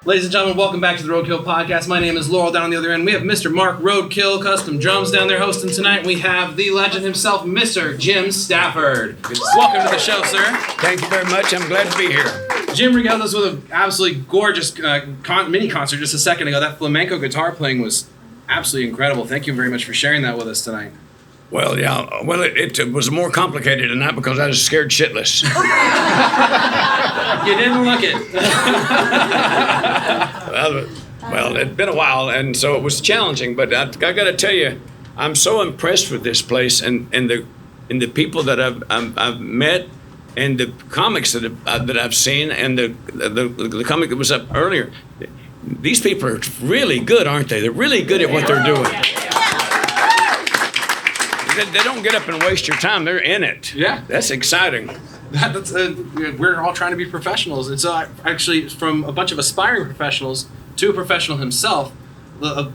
Ladies and gentlemen, welcome back to the Roadkill Podcast. My name is Laurel. Down on the other end, we have Mr. Mark Roadkill Custom Drums down there hosting tonight. We have the legend himself, Mr. Jim Stafford. Welcome to the show, sir. Thank you very much. I'm glad to be here. Jim regaled us with an absolutely gorgeous mini concert just a second ago. That flamenco guitar playing was absolutely incredible. Thank you very much for sharing that with us tonight. Well, yeah. Well, it was more complicated than that because I was scared shitless. You didn't look it. Well, it'd been a while, and so it was challenging. But I got to tell you, I'm so impressed with this place and the people that I've met, and the comics that I've seen, and the comic that was up earlier. These people are really good, aren't they? They're really good at what they're doing. They don't get up and waste your time. They're in it. Yeah. That's exciting. We're all trying to be professionals. And so actually, from a bunch of aspiring professionals to a professional himself,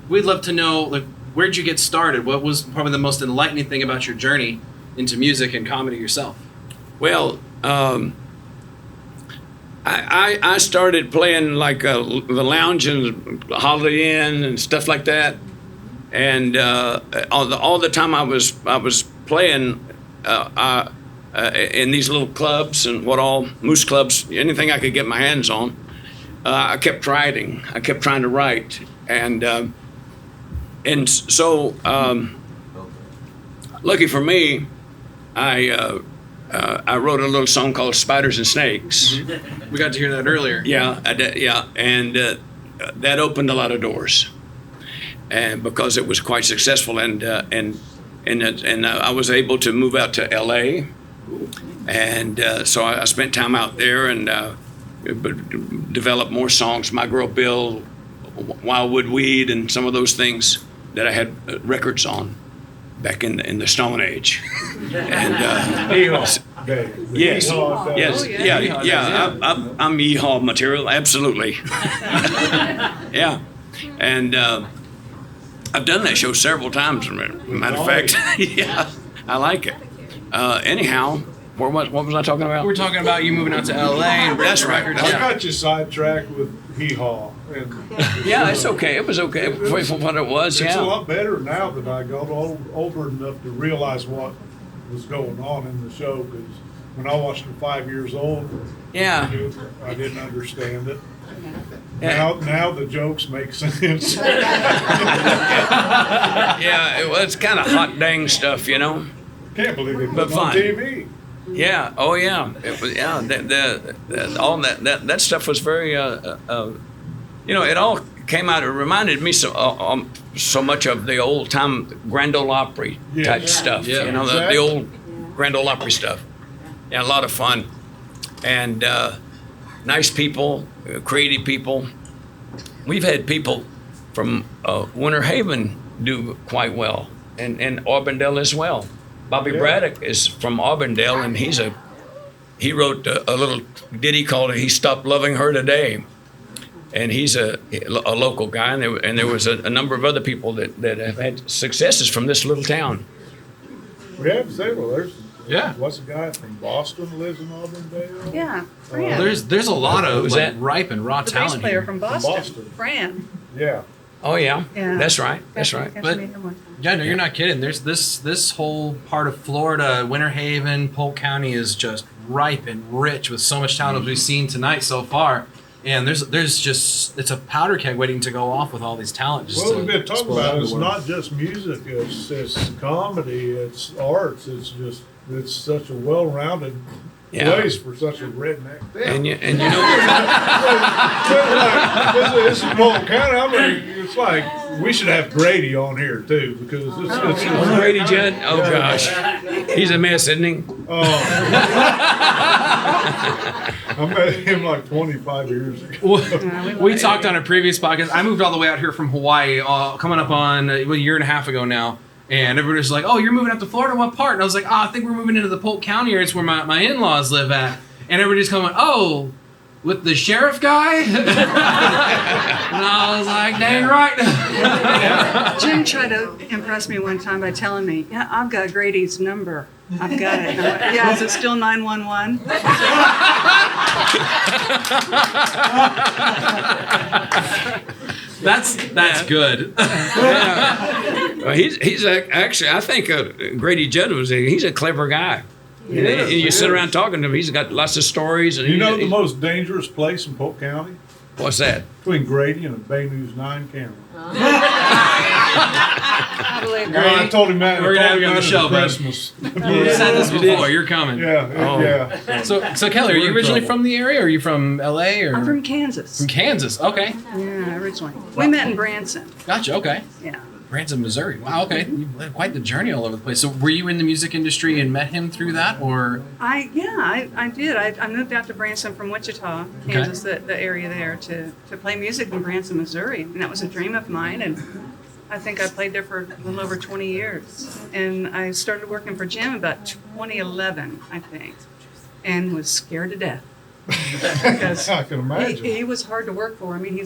we'd love to know, where'd you get started? What was probably the most enlightening thing about your journey into music and comedy yourself? Well, I started playing like the lounge and Holiday Inn and stuff like that. And all the time I was playing in these little clubs and moose clubs, anything I could get my hands on. I kept writing. I kept trying to write, and so lucky for me, I wrote a little song called "Spiders and Snakes." We got to hear that earlier. Yeah, I did. Yeah, and that opened a lot of doors. And because it was quite successful, and I was able to move out to L.A. And so I spent time out there and developed more songs. My Girl Bill, Wildwood Weed, and some of those things that I had records on back in the Stone Age. And yes, yeah. I'm yeehaw material, absolutely. Yeah, and. I've done that show several times, as a matter of fact. Yeah, I like it. Anyhow, what was I talking about? We're talking about you moving out to L.A. and That's right. I got you sidetracked with hee-haw. Yeah, it's okay. It was okay for what it was, It's a lot better now that I got older enough to realize what was going on in the show, because when I watched it 5 years old, yeah, I didn't understand it. Now the jokes make sense. Yeah, it's kind of hot dang stuff, you know. Can't believe it But was on fun. TV. Yeah. Oh yeah. It was. Yeah. All that stuff was very. It all came out. It reminded me so much of the old time Grand Ole Opry type stuff. Yeah. You know, the old Grand Ole Opry stuff. Yeah, a lot of fun, and nice people, creative people. We've had people from Winter Haven do quite well, and Auburndale as well. Bobby Braddock is from Auburndale, and he wrote a little ditty called "He Stopped Loving Her Today," and he's a local guy, and there was a number of other people that have had successes from this little town. We have several. Yeah. What's a guy from Boston who lives in Auburndale? Yeah, Fran. There's a lot of that? ripe and raw the bass talent player here. from Boston. Boston. Fran. Yeah. Oh yeah, Yeah. That's right. Got But- to meet him one time. Yeah, no, you're not kidding. There's this whole part of Florida, Winter Haven, Polk County is just ripe and rich with so much talent as we've seen tonight so far. And there's just, it's a powder keg waiting to go off with all these talent. Well, we've been talking about it. It's not just music. It's comedy. It's arts. It's such a well-rounded place for such a redneck thing. And you know. This is Polk County. I mean, it's like we should have Grady on here too, because it's Brady Judd? Oh gosh, he's a mess, isn't he? I met him like 25 years ago. We talked on a previous podcast. I moved all the way out here from Hawaii, coming up on a year and a half ago now. And everybody's like, "Oh, you're moving up to Florida? What part?" And I was like, I think we're moving into the Polk County area. It's where my in-laws live at." And everybody's coming, "Oh, with the sheriff guy?" And I was like, "Dang right." Jim tried to impress me one time by telling me, "Yeah, I've got Grady's number. I've got it." And I'm like, "Yeah, is it still 911?" That's good. Well, he's actually, I think Grady Judd he's a clever guy. You sit around talking to him, he's got lots of stories. And you know the most dangerous place in Polk County? What's that? Between Grady and a Bay News 9 camera. I believe Well, I told him that. We're gonna have you on the show, bud. Christmas. You said this before. You're coming. Yeah. So Kelly, are you originally from the area? Or are you from LA? Or I'm from Kansas. From Kansas. Okay. Yeah, originally. We met in Branson. Gotcha. Okay. Yeah. Branson, Missouri. Wow. Okay. You've led quite the journey all over the place. So were you in the music industry and met him through that, or? I did. I moved out to Branson from Wichita, Kansas, the area there, to play music in Branson, Missouri. And that was a dream of mine. And I think I played there for a little over 20 years. And I started working for Jim about 2011, I think, and was scared to death. Because I can imagine. he was hard to work for. I mean, he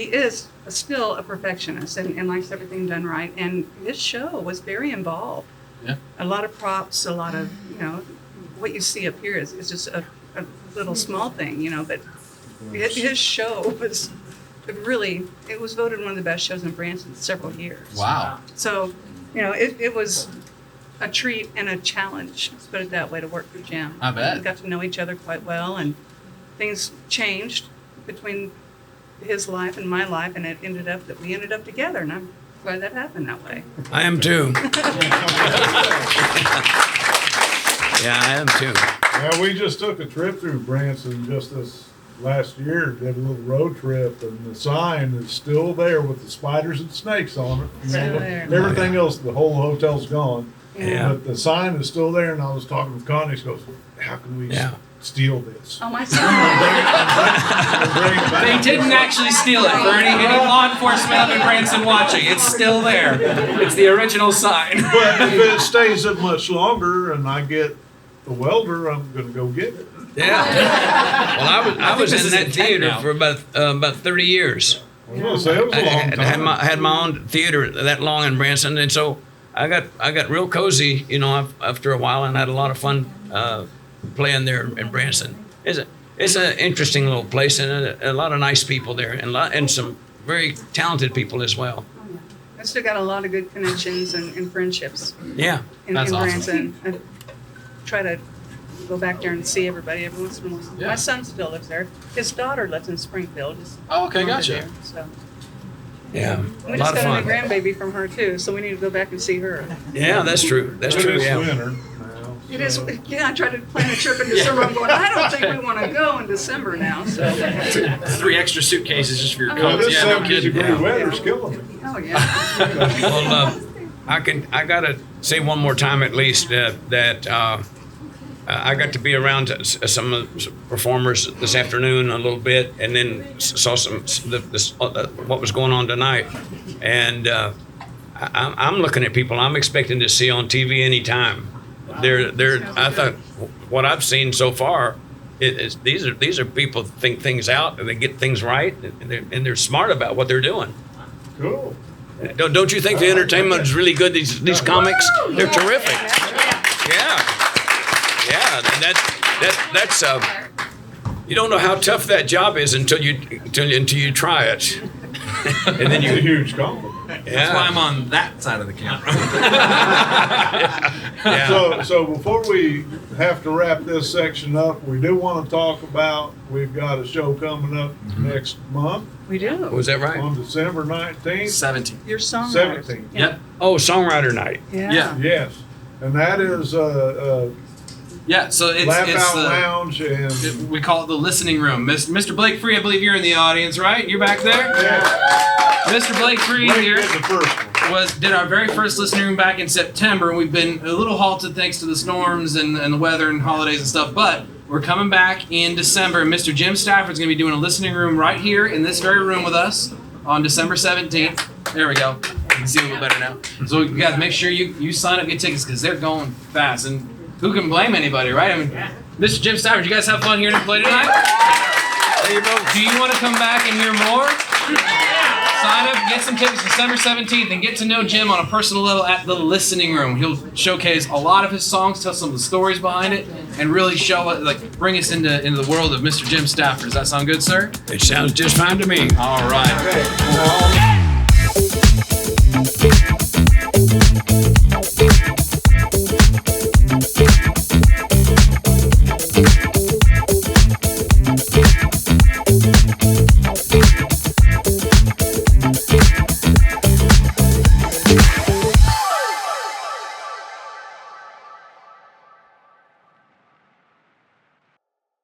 is still a perfectionist and likes everything done right. And his show was very involved. Yeah. A lot of props, a lot of, what you see up here is just a little small thing, but his show was it was voted one of the best shows in Branson several years. Wow. So, it was a treat and a challenge, let's put it that way, to work for Jim. I bet. We got to know each other quite well, and things changed between his life and my life, and it ended up that we ended up together, and I'm glad that happened that way. I am too. Yeah, I am too. Yeah, we just took a trip through Branson just this last year, did a little road trip, and the sign is still there with the spiders and snakes on it. Still there. Everything else, the whole hotel's gone. Yeah. But the sign is still there, and I was talking with Connie, she goes, how can we steal this? Oh, my son. They didn't actually steal it for any law enforcement up in Branson watching. It's still there. It's the original sign. But if it stays up much longer and I get a welder, I'm going to go get it. Yeah. Well, I was this in is that intent theater now. for about 30 years. I was going to say, it was a long time. Had my own theater that long in Branson, and so I got real cozy, after a while, and had a lot of fun playing there in Branson. It's an interesting little place, and a lot of nice people there, and some very talented people as well. I still got a lot of good connections and friendships Yeah. in That's awesome. Branson. I try to go back there and see everybody every once in a while. Yeah. My son still lives there. His daughter lives in Springfield. Oh, okay, over gotcha. there, so. Yeah. We A just lot of got a fun. new grandbaby from her too, so we need to go back and see her. Yeah, that's true. That's true. It's Yeah. winter now. It is, I tried to plan a trip in December. I'm going, I don't think we want to go in December now, so. 3 extra suitcases just for your Well, coats. this Yeah, no 70 kidding. degree weather's killing me. Oh, yeah. Well, I gotta say one more time at least that I got to be around some performers this afternoon a little bit, and then saw what was going on tonight, and I'm looking at people I'm expecting to see on TV anytime. I thought what I've seen so far these are people that think things out and they get things right, and they're smart about what they're doing. Cool. Don't you think the entertainment is really good? These comics, they're terrific. Yeah, and that's you don't know how tough that job is until you try it, and then It's a you. huge compliment. That's why I'm on that side of the camera. Yeah. So before we have to wrap this section up, we do want to talk about, we've got a show coming up next month We do. Was that right? on December 19th, 17. Your song. 17th. Yep. Oh, Songwriter Night. Yeah. Yes. And that is Yeah, so it's Laugh Out the, Lounge and we call it the listening room. Mr. Blake Free, I believe you're in the audience, right? You're back there? Mr. Blake Free Blake here did the first one. did our very first listening room back in September. We've been a little halted thanks to the storms and the weather and holidays and stuff, but we're coming back in December. Mr. Jim Stafford's going to be doing a listening room right here in this very room with us on December 17th. There we go. You can see a little better now. So you guys make sure you sign up, get tickets, because they're going fast. And who can blame anybody, right? I mean, Mr. Jim Stafford, you guys have fun hearing him play tonight? There you go. Do you want to come back and hear more? Sign up, get some tickets December 17th and get to know Jim on a personal level at the Listening Room. He'll showcase a lot of his songs, tell some of the stories behind it, and really show it, like bring us into the world of Mr. Jim Stafford. Does that sound good, sir? It sounds just fine to me. All right.